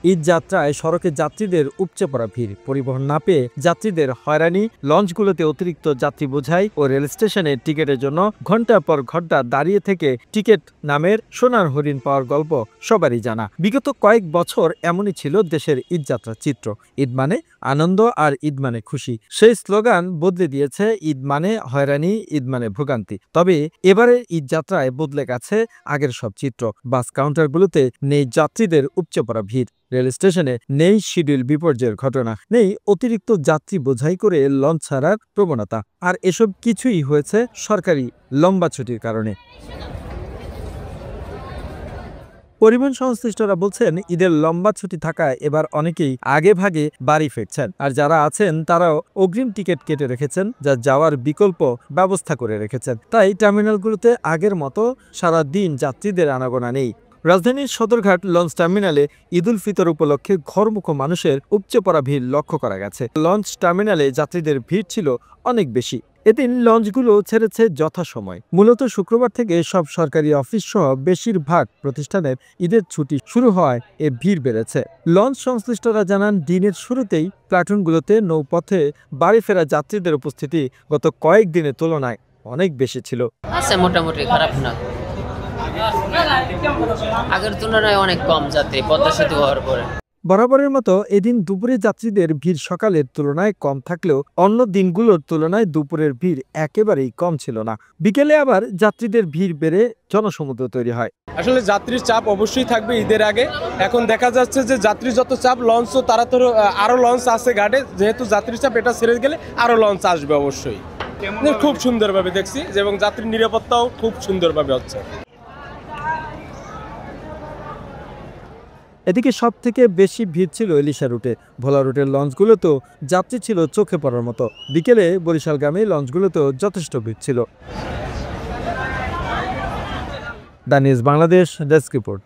ঈদ যাত্রায় সড়কে যাত্রীদের উপচে পড়া ভিড়, পরিবহন না পেয়ে যাত্রীদের হয়রানি, লঞ্চগুলোতে অতিরিক্ত যাত্রী বোঝাই ও রেল স্টেশনে টিকিটের জন্য ঘন্টার পর ঘন্টা দাঁড়িয়ে থেকে টিকিট নামের সোনার হরিণ পাওয়ার গল্প সবারই জানা। বিগত কয়েক বছর এমনই ছিল দেশের ঈদযাত্রার চিত্র। ঈদ মানে আনন্দ আর ঈদ মানে খুশি, সেই স্লোগান বদলে দিয়েছে ঈদ মানে হয়রানি, ঈদ মানে ভোগান্তি। তবে এবারের ঈদযাত্রায় বদলে গেছে আগের সব চিত্র। বাস কাউন্টারগুলোতে নেই যাত্রীদের উপচে পড়া ভিড়, রেল স্টেশনে নেই শিডিউল বিপর্যয়ের ঘটনা, নেই অতিরিক্ত যাত্রী বোঝাই করে লঞ্চ ছাড়ার প্রবণতা। আর এসব কিছুই হয়েছে সরকারি লম্বা ছুটির কারণে। পরিবহন সংশ্লিষ্টরা বলছেন, ঈদের লম্বা ছুটি থাকায় এবার অনেকেই আগে ভাগে বাড়ি ফিরছেন, আর যারা আছেন তারাও অগ্রিম টিকিট কেটে রেখেছেন, যা যাওয়ার বিকল্প ব্যবস্থা করে রেখেছেন। তাই টার্মিনালগুলোতে আগের মতো সারা দিন যাত্রীদের আনাগোনা নেই। রাজধানীর সদরঘাট লঞ্চ টার্মিনালে ঈদুল ফিতর উপলক্ষে ঘরমুখো মানুষের উপচে পড়া ভিড় লক্ষ্য করা গেছে। লঞ্চ টার্মিনালে যাত্রীদের ভিড় ছিল অনেক বেশি। এদিন লঞ্চগুলো ছেড়েছে যথাসময়। মূলত শুক্রবার থেকে সব সরকারি অফিস সহ বেশিরভাগ প্রতিষ্ঠানের ঈদের ছুটি শুরু হওয়ায় এ ভিড় বেড়েছে। লঞ্চ সংশ্লিষ্টরা জানান, দিনের শুরুতেই প্ল্যাটুনগুলোতে নৌপথে বাড়ি ফেরা যাত্রীদের উপস্থিতি গত কয়েকদিনের তুলনায় অনেক বেশি ছিল। মোটামুটি খারাপ না, আগের তুলনায় অনেক কম যাত্রী পদ্মা সেতু হওয়ার পরে। বরাবরের মতো এদিন দুপুরে যাত্রীদের ভিড় সকালের তুলনায় কম থাকলেও অন্য দিনগুলোর তুলনায় দুপুরের ভিড় একেবারেই কম ছিল না। বিকেলে আবার যাত্রীদের ভিড় বেড়ে জনসমুদ্র তৈরি হয়। আসলে যাত্রীর চাপ অবশ্যই থাকবে ঈদের আগে। এখন দেখা যাচ্ছে যে যাত্রী যত চাপ, লঞ্চ তো তারা তো আরো লঞ্চ আছে ঘাটে, যেহেতু যাত্রীর চাপ এটা ছেড়ে গেলে আরো লঞ্চ আসবে অবশ্যই। খুব সুন্দরভাবে দেখছি এবং যাত্রীর নিরাপত্তাও খুব সুন্দরভাবে হচ্ছে। এদিকে সব থেকে বেশি ভিড় ছিল ইলিশা রুটে। ভোলা রুটের লঞ্চগুলোতেও যাত্রী ছিল চোখে পড়ার মতো। বিকেলে বরিশালগামী লঞ্চগুলোতেও যথেষ্ট ভিড় ছিল। The news Bangladesh desk report.